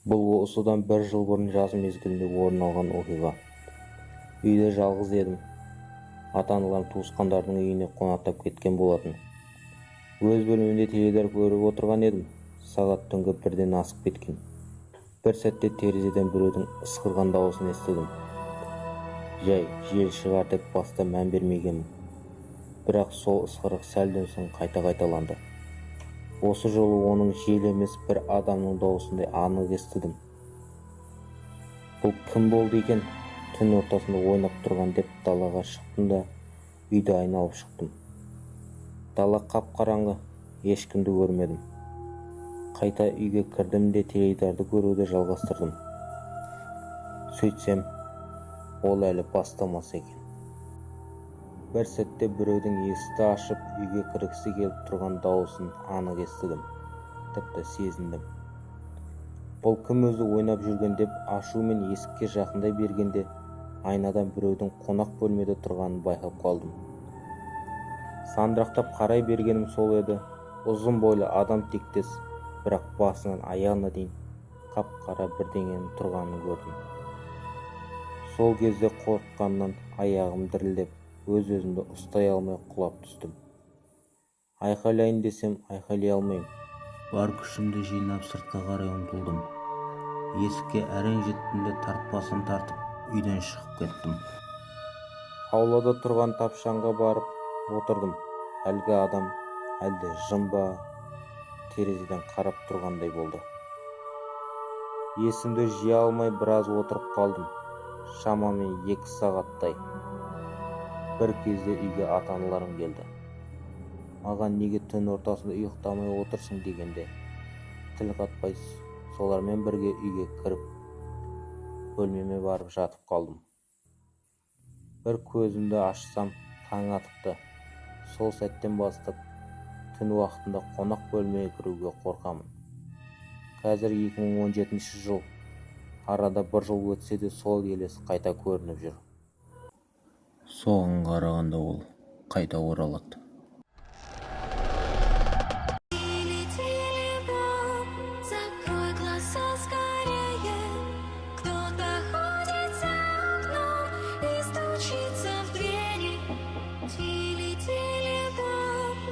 Бұл осыдан 1 жыл бұрын жаз мезгілінде орын алған оқиға. Үйде жалғыз едім. Ата-аналарым туысқандардың үйіне қонақтап кеткен болатын. Өз бөлмемде теледидар көріп отырған едім. Сағат түнгі 1-ден асып кеткен. Bir сәтте терезеден біреудің ысқырған дауысын естідім. Жай, жел шығар деп баста мән бермегенмін. Бірақ сол ысқырық сәлден соң қайта қайталанды. Осы жолы оның жел емес, бір адамның дауысындай анық естідім. Бұл кім болды екен? Түн ортасында ойнап тұрған деп далаға шықтым да үйді айналып шықтым. Дала қап-қараңғы, ешкімді көрмедім. Қайта үйге кірдім де теледидарды көруді жалғастырдым. Сөйтсем, ол әлі бастамаса екен. Bir сәтте біреудің есікті ашып, үйге кіргісі келіп тұрған дауысын анық естідім. Тіпті сезіндім. Бұл кім өзі ойнап жүрген деп ашумен есікке жақындай бергенде, айнадан біреудің қонақ бөлмеде тұрғанын байқап қалдым. Сандырақтап қарай бергенім сол еді. Ұзын бойлы адам тектес, бірақ басынан аяғына дейін қап-қара бірдеңенің тұрғанын көрдім. Сол кезде қорыққаннан аяғым дірілдеп, өз-өзімді ұстай алмай құлап түстім. Айқайлайын десем, айқайлай алмайым. Бар күшімді жинап сыртқа қарай ұмтылдым. Есікке әрең жеттім де тартпасын тартып, үйден шығып кеттім. Аулада тұрған тапшанға барып отырдым. Әлгі адам әлде жын ба, терезеден қарап тұрғандай болды. Есімді жия алмай біраз отырып қалдым. Шамамен 2 сағаттай. Bir кезде үйге ата-аналарым келді. Маған неге түн ортасында ұйықтамай отырсың дегенде, тіл қатпай солармен бірге үйге кіріп, бөлмеме барып жатып қалдым. Bir көзімді ашсам, таң атыпты. Сол сәттен бастап түн уақытында қонақ бөлмеге кіруге қорқамын. Қазір 2017 жыл. Арада 1 жыл өтсе де сол елес қайта көрініп жүр. Соған қарағанда ол қайта оралады.